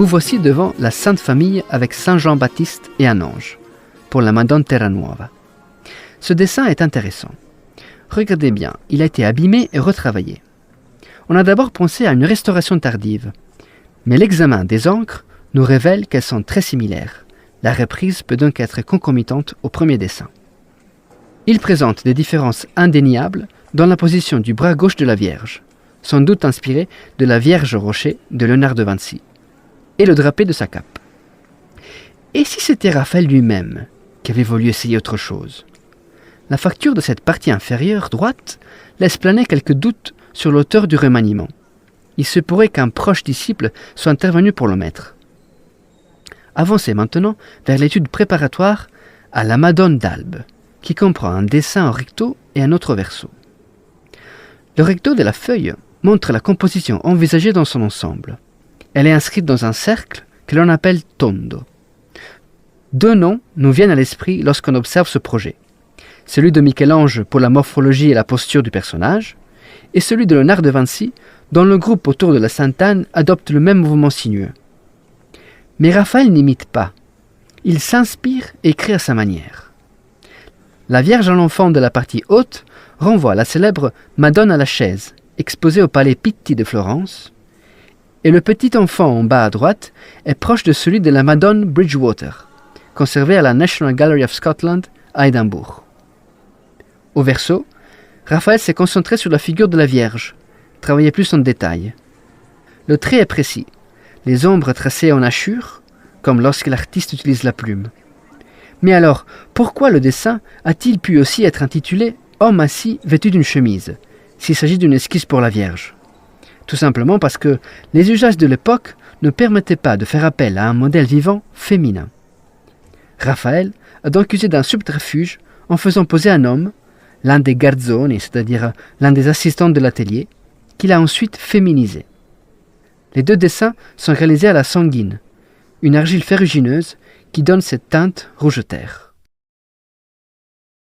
Vous voici devant la Sainte Famille avec Saint Jean-Baptiste et un ange, pour la Madone Terranuova. Ce dessin est intéressant. Regardez bien, il a été abîmé et retravaillé. On a d'abord pensé à une restauration tardive, mais l'examen des encres nous révèle qu'elles sont très similaires. La reprise peut donc être concomitante au premier dessin. Il présente des différences indéniables dans la position du bras gauche de la Vierge, sans doute inspiré de la Vierge au rocher de Léonard de Vinci, et le drapé de sa cape. Et si c'était Raphaël lui-même qui avait voulu essayer autre chose? La facture de cette partie inférieure droite laisse planer quelques doutes sur l'auteur du remaniement. Il se pourrait qu'un proche disciple soit intervenu pour le mettre. Avancez maintenant vers l'étude préparatoire à la Madone d'Albe, qui comprend un dessin en recto et un autre verso. Le recto de la feuille montre la composition envisagée dans son ensemble. Elle est inscrite dans un cercle que l'on appelle tondo. Deux noms nous viennent à l'esprit lorsqu'on observe ce projet. Celui de Michel-Ange pour la morphologie et la posture du personnage, et celui de Léonard de Vinci, dont le groupe autour de la Sainte Anne adopte le même mouvement sinueux. Mais Raphaël n'imite pas. Il s'inspire et écrit à sa manière. La Vierge à l'enfant de la partie haute renvoie à la célèbre Madone à la chaise, exposée au palais Pitti de Florence, et le petit enfant en bas à droite est proche de celui de la Madone Bridgewater, conservée à la National Gallery of Scotland à Édimbourg. Au verso, Raphaël s'est concentré sur la figure de la Vierge, travaillé plus en détail. Le trait est précis, les ombres tracées en hachure, comme lorsque l'artiste utilise la plume. Mais alors, pourquoi le dessin a-t-il pu aussi être intitulé « Homme assis vêtu d'une chemise » s'il s'agit d'une esquisse pour la Vierge? Tout simplement parce que les usages de l'époque ne permettaient pas de faire appel à un modèle vivant féminin. Raphaël a donc usé d'un subterfuge en faisant poser un homme, l'un des garzoni, c'est-à-dire l'un des assistants de l'atelier, qu'il a ensuite féminisé. Les deux dessins sont réalisés à la sanguine, une argile ferrugineuse qui donne cette teinte rouge terre.